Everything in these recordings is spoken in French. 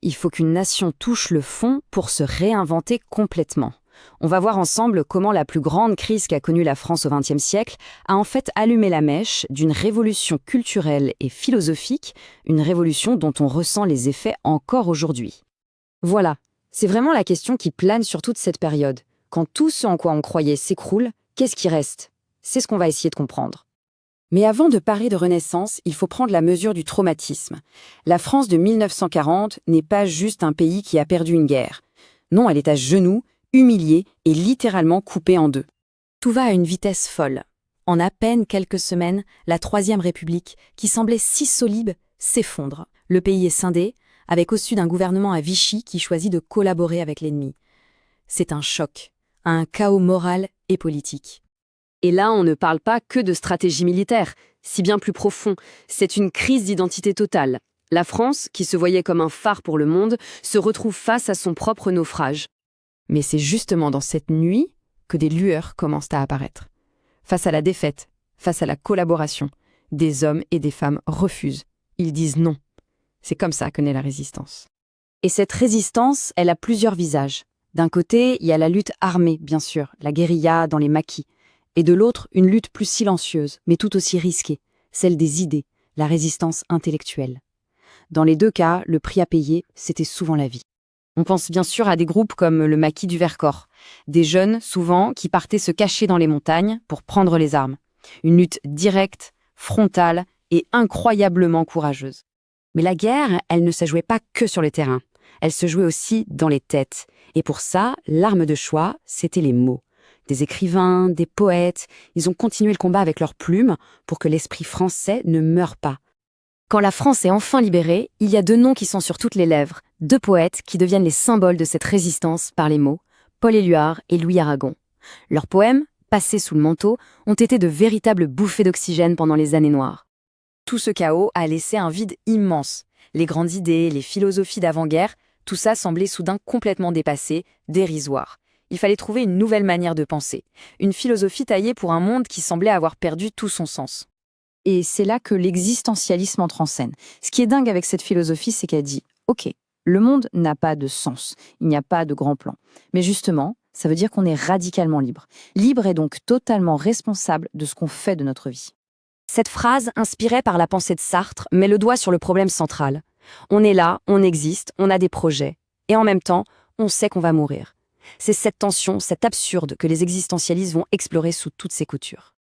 il faut qu'une nation touche le fond pour se réinventer complètement. On va voir ensemble comment la plus grande crise qu'a connue la France au XXe siècle a en fait allumé la mèche d'une révolution culturelle et philosophique, une révolution dont on ressent les effets encore aujourd'hui. Voilà, c'est vraiment la question qui plane sur toute cette période. Quand tout ce en quoi on croyait s'écroule, qu'est-ce qui reste? C'est ce qu'on va essayer de comprendre. Mais avant de parler de renaissance, il faut prendre la mesure du traumatisme. La France de 1940 n'est pas juste un pays qui a perdu une guerre. Non, elle est à genoux, humiliée et littéralement coupée en deux. Tout va à une vitesse folle. En à peine quelques semaines, la Troisième République, qui semblait si solide, s'effondre. Le pays est scindé, avec au sud un gouvernement à Vichy qui choisit de collaborer avec l'ennemi. C'est un choc, un chaos moral et politique. Et là, on ne parle pas que de stratégie militaire, si bien plus profond. C'est une crise d'identité totale. La France, qui se voyait comme un phare pour le monde, se retrouve face à son propre naufrage. Mais c'est justement dans cette nuit que des lueurs commencent à apparaître. Face à la défaite, face à la collaboration, des hommes et des femmes refusent. Ils disent non. C'est comme ça que naît la résistance. Et cette résistance, elle a plusieurs visages. D'un côté, il y a la lutte armée, bien sûr, la guérilla dans les maquis. Et de l'autre, une lutte plus silencieuse, mais tout aussi risquée, celle des idées, la résistance intellectuelle. Dans les deux cas, le prix à payer, c'était souvent la vie. On pense bien sûr à des groupes comme le Maquis du Vercors, des jeunes, souvent, qui partaient se cacher dans les montagnes pour prendre les armes. Une lutte directe, frontale et incroyablement courageuse. Mais la guerre, elle ne se jouait pas que sur le terrain. Elle se jouait aussi dans les têtes. Et pour ça, l'arme de choix, c'était les mots. Des écrivains, des poètes, ils ont continué le combat avec leurs plumes pour que l'esprit français ne meure pas. Quand la France est enfin libérée, il y a deux noms qui sont sur toutes les lèvres, deux poètes qui deviennent les symboles de cette résistance par les mots, Paul Éluard et Louis Aragon. Leurs poèmes, passés sous le manteau, ont été de véritables bouffées d'oxygène pendant les années noires. Tout ce chaos a laissé un vide immense. Les grandes idées, les philosophies d'avant-guerre, tout ça semblait soudain complètement dépassé, dérisoire. Il fallait trouver une nouvelle manière de penser, une philosophie taillée pour un monde qui semblait avoir perdu tout son sens. Et c'est là que l'existentialisme entre en scène. Ce qui est dingue avec cette philosophie, c'est qu'elle dit « Ok, le monde n'a pas de sens, il n'y a pas de grand plan. Mais justement, ça veut dire qu'on est radicalement libre. Libre et donc totalement responsable de ce qu'on fait de notre vie. » Cette phrase, inspirée par la pensée de Sartre, met le doigt sur le problème central. On est là, on existe, on a des projets. Et en même temps, on sait qu'on va mourir. C'est cette tension, cet absurde que les existentialistes vont explorer sous toutes ses coutures.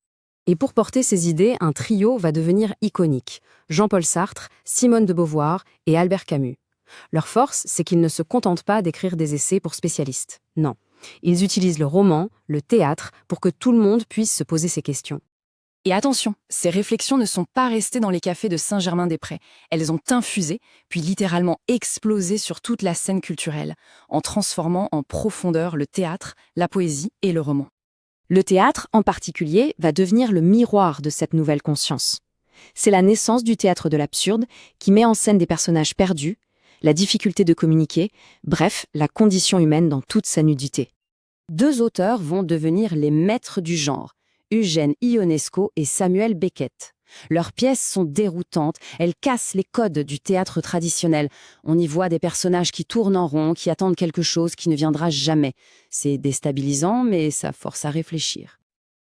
Et pour porter ces idées, un trio va devenir iconique. Jean-Paul Sartre, Simone de Beauvoir et Albert Camus. Leur force, c'est qu'ils ne se contentent pas d'écrire des essais pour spécialistes. Non, ils utilisent le roman, le théâtre, pour que tout le monde puisse se poser ces questions. Et attention, ces réflexions ne sont pas restées dans les cafés de Saint-Germain-des-Prés. Elles ont infusé, puis littéralement explosé sur toute la scène culturelle, en transformant en profondeur le théâtre, la poésie et le roman. Le théâtre, en particulier, va devenir le miroir de cette nouvelle conscience. C'est la naissance du théâtre de l'absurde qui met en scène des personnages perdus, la difficulté de communiquer, bref, la condition humaine dans toute sa nudité. Deux auteurs vont devenir les maîtres du genre, Eugène Ionesco et Samuel Beckett. Leurs pièces sont déroutantes, elles cassent les codes du théâtre traditionnel. On y voit des personnages qui tournent en rond, qui attendent quelque chose qui ne viendra jamais. C'est déstabilisant, mais ça force à réfléchir.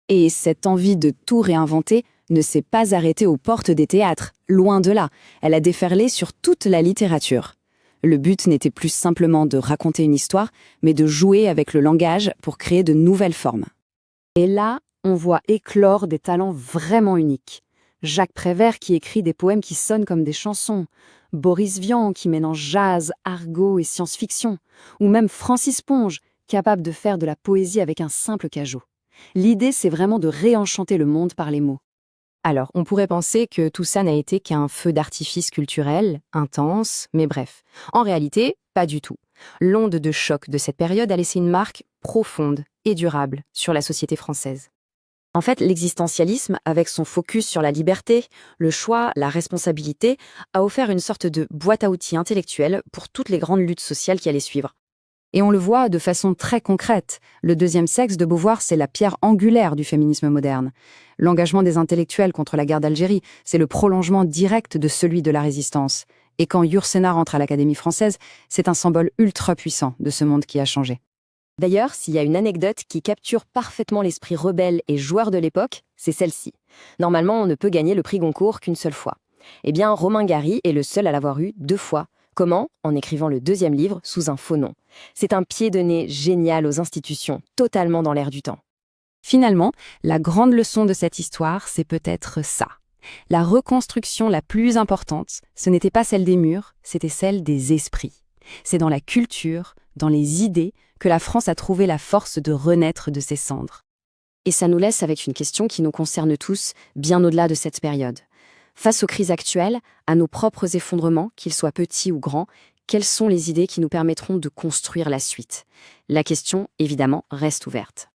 Et cette envie de tout réinventer ne s'est pas arrêtée aux portes des théâtres, loin de là. Elle a déferlé sur toute la littérature. Le but n'était plus simplement de raconter une histoire, mais de jouer avec le langage pour créer de nouvelles formes. Et là, on voit éclore des talents vraiment uniques. Jacques Prévert qui écrit des poèmes qui sonnent comme des chansons, Boris Vian qui mélange jazz, argot et science-fiction, ou même Francis Ponge, capable de faire de la poésie avec un simple cajot. L'idée, c'est vraiment de réenchanter le monde par les mots. Alors, on pourrait penser que tout ça n'a été qu'un feu d'artifice culturel, intense, mais bref. En réalité, pas du tout. L'onde de choc de cette période a laissé une marque profonde et durable sur la société française. En fait, l'existentialisme, avec son focus sur la liberté, le choix, la responsabilité, a offert une sorte de boîte à outils intellectuelle pour toutes les grandes luttes sociales qui allaient suivre. Et on le voit de façon très concrète. Le deuxième sexe de Beauvoir, c'est la pierre angulaire du féminisme moderne. L'engagement des intellectuels contre la guerre d'Algérie, c'est le prolongement direct de celui de la résistance. Et quand Yourcenar entre à l'Académie française, c'est un symbole ultra puissant de ce monde qui a changé. D'ailleurs, s'il y a une anecdote qui capture parfaitement l'esprit rebelle et joueur de l'époque, c'est celle-ci. Normalement, on ne peut gagner le prix Goncourt qu'une seule fois. Eh bien, Romain Gary est le seul à l'avoir eu 2 fois. Comment? En écrivant le 2e livre sous un faux nom. C'est un pied de nez génial aux institutions, totalement dans l'air du temps. Finalement, la grande leçon de cette histoire, c'est peut-être ça. La reconstruction la plus importante, ce n'était pas celle des murs, c'était celle des esprits. C'est dans la culture, dans les idées, que la France a trouvé la force de renaître de ses cendres. Et ça nous laisse avec une question qui nous concerne tous, bien au-delà de cette période. Face aux crises actuelles, à nos propres effondrements, qu'ils soient petits ou grands, quelles sont les idées qui nous permettront de construire la suite? La question, évidemment, reste ouverte.